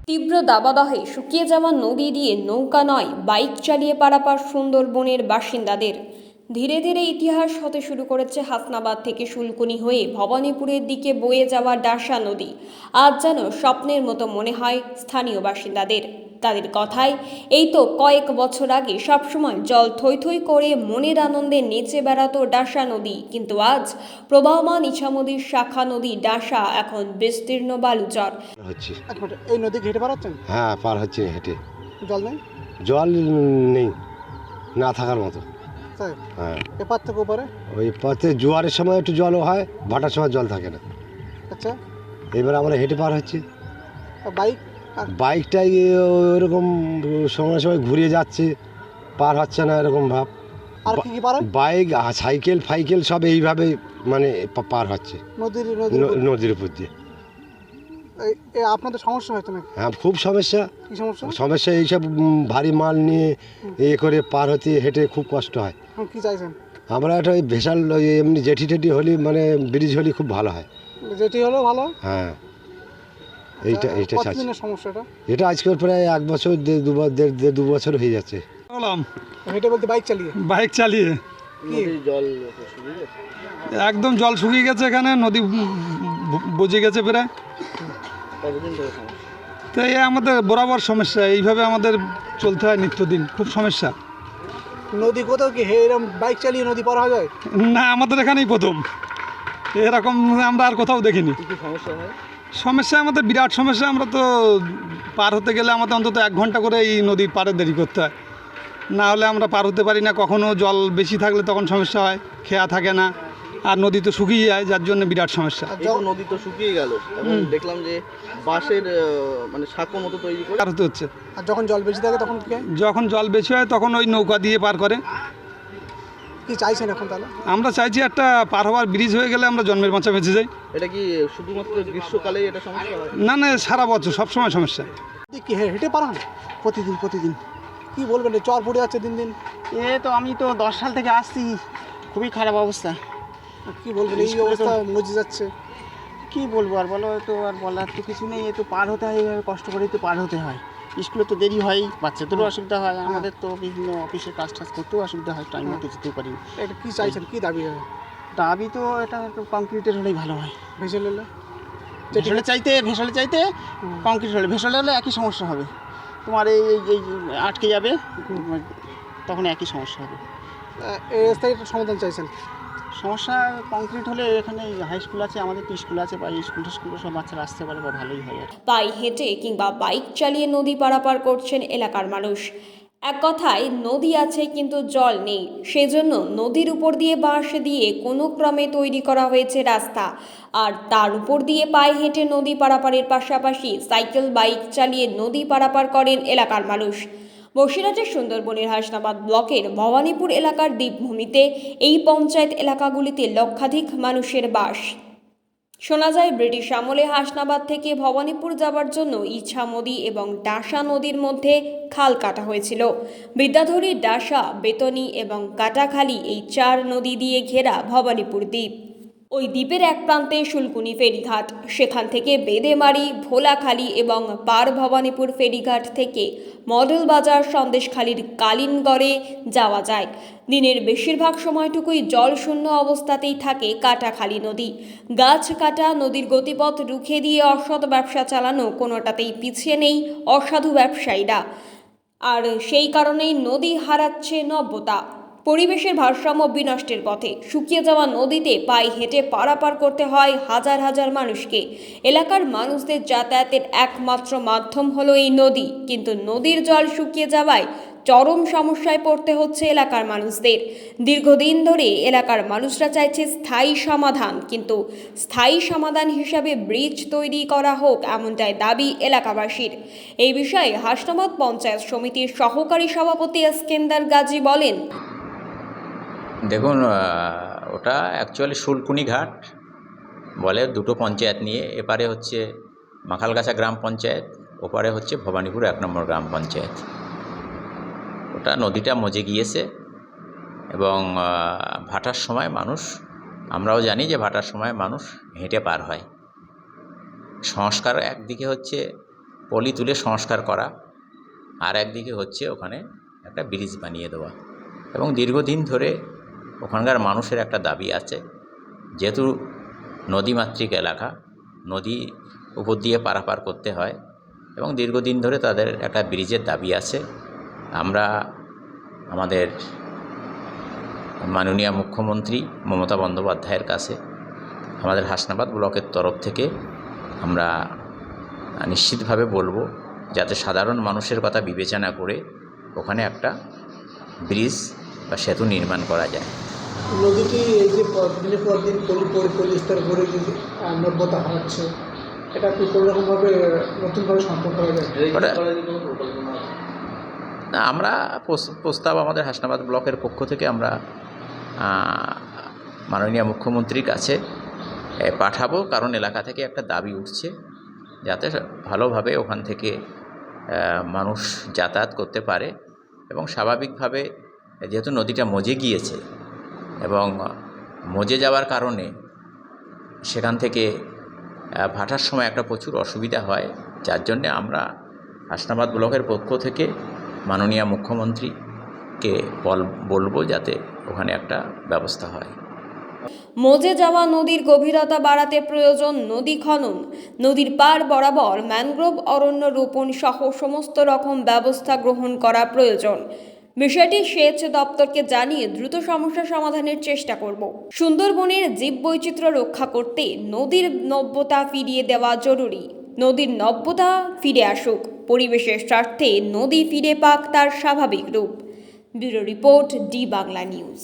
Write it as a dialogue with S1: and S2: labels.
S1: তীব্র দাবদাহে শুকিয়ে যাওয়া নদী দিয়ে নৌকা নয় বাইক চালিয়ে পারাপার সুন্দরবনের বাসিন্দাদের। ধীরে ধীরে ইতিহাস হতে শুরু করেছে হাসনাবাদ থেকে শুলকুনি হয়ে ভবানীপুরের দিকে বয়ে যাওয়া ডাসা নদী। আজ যেন স্বপ্নের মতো মনে হয় স্থানীয় বাসিন্দাদের। তাদের কথায় এই তো কয়েক বছর আগে সবসময় জল থই থই করে মনের আনন্দে নেচে বেড়াতো ডাসা নদী, কিন্তু আজ প্রবাহমান ইছামতির শাখা নদী ডাসা এখন বিস্তীর্ণ বালুচর
S2: হচ্ছে।
S3: এক মিনিট, এই নদী হেঁটে পারাচ্ছেন?
S2: হ্যাঁ, পার হচ্ছে হেঁটে।
S3: জল নেই?
S2: জল নেই, না থাকার মতো।
S3: তাই?
S2: হ্যাঁ,
S3: এপার থেকে ওপারে?
S2: ওই পথে জোয়ারের সময় একটু জলও হয়, ভাটার সময় জল থাকে না।
S3: আচ্ছা,
S2: এবার আমরা হেঁটে পার হচ্ছি।
S3: আর বাইক?
S2: বাইকটাই ওরকম সময় সময় ঘুরিয়ে যাচ্ছে, পার হচ্ছে না এরকম ভাব।
S3: আর কি কি পারেন?
S2: বাইক সাইকেল ফাইকেল সব এইভাবে মানে পার হচ্ছে
S3: নদীর
S2: নদীর উপর দিয়ে।
S3: আপনাদের সমস্যা হয়তো নাকি?
S2: হ্যাঁ, খুব সমস্যা।
S3: কি সমস্যা?
S2: সমস্যা এইসব ভারী মাল নিয়ে করে পার হতে হেঁটে খুব কষ্ট হয়।
S3: কি চাইছেন?
S2: আমরা একটা ওই ভেসাল এমনি জেঠি টেটি হলে মানে ব্রিজ হলে খুব ভালো হয়।
S3: যেটি হলো ভালো।
S2: হ্যাঁ, এইটা চাইছি।
S3: কতদিনের সমস্যাটা?
S2: এটা আজকের প্রায় 1 বছর দু বছর হয়ে যাচ্ছে।
S3: হেঁটে বলতে বাইক চালিয়ে?
S4: বাইক চালিয়ে
S3: জল
S4: একদম জল শুকিয়ে গেছে, এখানে নদী বুঝে গেছে প্রায়। তো এই আমাদের বরাবর সমস্যা, এইভাবে আমাদের চলতে হয় নিত্যদিন, খুব সমস্যা।
S3: নদী কোথাও কি এরকম বাইক চালিয়ে নদী পার হওয়া যায়?
S4: না, আমাদের এখানেই প্রথম, এরকম আমরা আর কোথাও দেখিনি। সমস্যা আমাদের বিরাট সমস্যা। আমরা তো পার হতে গেলে আমাদের অন্তত 1 ঘন্টা করে এই নদীর পাড়ে দেরি করতে হয়, না হলে আমরা পার হতে পারি না। কখনো জল বেশি থাকলে তখন সমস্যা হয়, খেয়া থাকে না, আর নদী তো শুকিয়ে যায়, যার জন্য বিরাট সমস্যা।
S5: নদী তো শুকিয়ে গেল, এবং দেখলাম যে বাঁশের মানে সাঁকো মতো তৈরি করে
S4: পার হতে হচ্ছে।
S3: আর যখন জল বেশি থাকে তখন কি?
S4: যখন জল বেশি হয় তখন ওই নৌকা দিয়ে পার করে।
S3: কি চাইছেন এখন তাহলে?
S4: আমরা চাইছি একটা পার হওয়ার ব্রিজ হয়ে গেলে আমরা জন্মের বাঁচা বেঁচে যাই।
S5: এটা কি শুধুমাত্র গ্রীষ্মকালেই এটা সমস্যা হয়?
S4: না না, সারা বছর সবসময় সমস্যা।
S3: কি হেঁটে পারান? প্রতিদিন কি বলবেন? চর পড়ে যাচ্ছে দিন দিন।
S6: তো আমি তো 10 সাল থেকে আসছি, খুবই খারাপ অবস্থা।
S3: কি বলবেন, এই অবস্থা মজে যাচ্ছে?
S6: কি বলবো আর, বলো তো, আর বলার তো কিছু নেই। তো পার হতে হয়, এইভাবে কষ্ট করেই তো পার হতে হয়। স্কুলে তো দেরি হয়, বাচ্চাদেরও অসুবিধা হয়, আমাদের তো বিভিন্ন অফিসের কাজ টাজ করতেও অসুবিধা হয়, টাইম মতো যেতেও পারি।
S3: এটা কি চাইছেন, কি দাবি হবে?
S6: দাবি তো এটা একটু কংক্রিটের হলেই ভালো হয়।
S3: ভেসেল এলে?
S6: ভেসলে চাইতে কংক্রিট হলে, ভেসলে হলে একই সমস্যা হবে তোমার, এই এই আটকে যাবে, তখন একই সমস্যা হবে।
S3: এই রাস্তায় একটা সমাধান চাইছেন?
S6: সমস্যা কংক্রিট হলে এখানে হাই স্কুল আছে, আমাদের তো স্কুল আছে, বা স্কুল সব বাচ্চারা আসতে পারে, বা ভালোই হয়।
S1: পায়ে হেঁটে কিংবা বাইক চালিয়ে নদী পারাপার করছেন এলাকার মানুষ। এক কথায় নদী আছে কিন্তু জল নেই, সেজন্য নদীর উপর দিয়ে বাঁশ দিয়ে কোনো ক্রমে তৈরি করা হয়েছে রাস্তা, আর তার উপর দিয়ে পায়ে হেঁটে নদী পারাপারের পাশাপাশি সাইকেল বাইক চালিয়ে নদী পারাপার করেন এলাকার মানুষ। বসিরহাটের সুন্দরবনের হাসনাবাদ ব্লকের ভবানীপুর এলাকার দ্বীপভূমিতে এই পঞ্চায়েত এলাকাগুলিতে লক্ষাধিক মানুষের বাস। শোনা যায় ব্রিটিশ আমলে হাসনাবাদ থেকে ভবানীপুর যাবার জন্য ইছামতি এবং ডাসা নদীর মধ্যে খাল কাটা হয়েছিল। বিদ্যাধরী, ডাসা, বেতনী এবং কাটাখালী এই 4 নদী দিয়ে ঘেরা ভবানীপুর দ্বীপ। ওই দ্বীপের এক প্রান্তে শুলকুনি ফেরিঘাট, সেখান থেকে বেদেমারি, ভোলাখালী এবং পার ভবানীপুর ফেরিঘাট থেকে মডেল বাজার, সন্দেশখালীর কালিনগড়ে যাওয়া যায়। দিনের বেশিরভাগ সময়টুকুই জলশূন্য অবস্থাতেই থাকে কাটাখালী নদী। গাছ কাটা, নদীর গতিপথ রুখে দিয়ে অসৎ ব্যবসা চালানো, কোনোটাতেই পিছিয়ে নেই অসাধু ব্যবসায়ীরা। আর সেই কারণেই নদী হারাচ্ছে নব্যতা। পরিবেশের ভারসাম্য বিনষ্টের পথে শুকিয়ে যাওয়া নদীতে পায়ে হেঁটে পারাপার করতে হয় হাজার হাজার মানুষকে। এলাকার মানুষদের যাতায়াতের একমাত্র মাধ্যম হলো এই নদী, কিন্তু নদীর জল শুকিয়ে যাওয়ায় চরম সমস্যায় পড়তে হচ্ছে এলাকার মানুষদের। দীর্ঘদিন ধরে এলাকার মানুষরা চাইছে স্থায়ী সমাধান, কিন্তু স্থায়ী সমাধান হিসাবে ব্রিজ তৈরি করা হোক, এমনটাই দাবি এলাকাবাসীর। এই বিষয়ে হাসনাবাদ পঞ্চায়েত সমিতির সহকারী সভাপতি এসকেন্দার গাজী বলেন,
S7: দেখুন, ওটা অ্যাকচুয়ালি শুলকুনি ঘাট বলে, দুটো পঞ্চায়েত নিয়ে। এপারে হচ্ছে মাখালগাছা গ্রাম পঞ্চায়েত, ওপারে হচ্ছে ভবানীপুর 1 নম্বর গ্রাম পঞ্চায়েত। ওটা নদীটা মজে গিয়েছে, এবং ভাটার সময় মানুষ, আমরাও জানি যে ভাটার সময় মানুষ হেঁটে পার হয়। সংস্কার একদিকে হচ্ছে পলি তুলে সংস্কার করা, আর একদিকে হচ্ছে ওখানে একটা ব্রিজ বানিয়ে দেওয়া। এবং দীর্ঘদিন ধরে ওখানকার মানুষের একটা দাবি আছে, যেহেতু নদীমাতৃক এলাকা, নদী উপর দিয়ে পারাপার করতে হয় এবং দীর্ঘদিন ধরে তাদের একটা ব্রিজের দাবি আছে। আমরা আমাদের মাননীয় মুখ্যমন্ত্রী মমতা বন্দ্যোপাধ্যায়ের কাছে আমাদের হাসনাবাদ ব্লকের তরফ থেকে আমরা নিশ্চিতভাবে বলবো, যাতে সাধারণ মানুষের কথা বিবেচনা করে ওখানে একটা ব্রিজ বা সেতু নির্মাণ করা যায়।
S8: নদীটি এই যে দিনের পর দিন পরিষ্কার করে যে নব্যতা হারাচ্ছে, এটা কি কোনো রকমভাবে নতুনভাবে সম্পর্ক করা যায়?
S7: না, আমরা প্রস্তাব আমাদের হাসনাবাদ ব্লকের পক্ষ থেকে আমরা মাননীয় মুখ্যমন্ত্রীর কাছে পাঠাবো, কারণ এলাকা থেকে একটা দাবি উঠছে যাতে ভালোভাবে ওখান থেকে মানুষ যাতায়াত করতে পারে এবং স্বাভাবিকভাবে, যেহেতু নদীটা মজে গিয়েছে এবং মজে যাওয়ার কারণে সেখান থেকে ভাটার সময় একটা প্রচুর অসুবিধা হয়, যার জন্যে আমরা হাসনাবাদ ব্লকের পক্ষ থেকে মাননীয় মুখ্যমন্ত্রীকে বলবো যাতে ওখানে একটা ব্যবস্থা হয়।
S1: মজে যাওয়া নদীর গভীরতা বাড়াতে প্রয়োজন নদী খনন, নদীর পার বরাবর ম্যানগ্রোভ অরণ্য রোপণ সহ সমস্ত রকম ব্যবস্থা গ্রহণ করা প্রয়োজন। বিষয়টি সেচ দপ্তরকে জানিয়ে দ্রুত সমস্যা সমাধানের চেষ্টা করব। সুন্দরবনের জীববৈচিত্র্য রক্ষা করতে নদীর নব্যতা ফিরিয়ে দেওয়া জরুরি। নদীর নব্যতা ফিরে আসুক, পরিবেশের স্বার্থে নদী ফিরে পাক তার স্বাভাবিক রূপ। Bureau report, D Bangla news.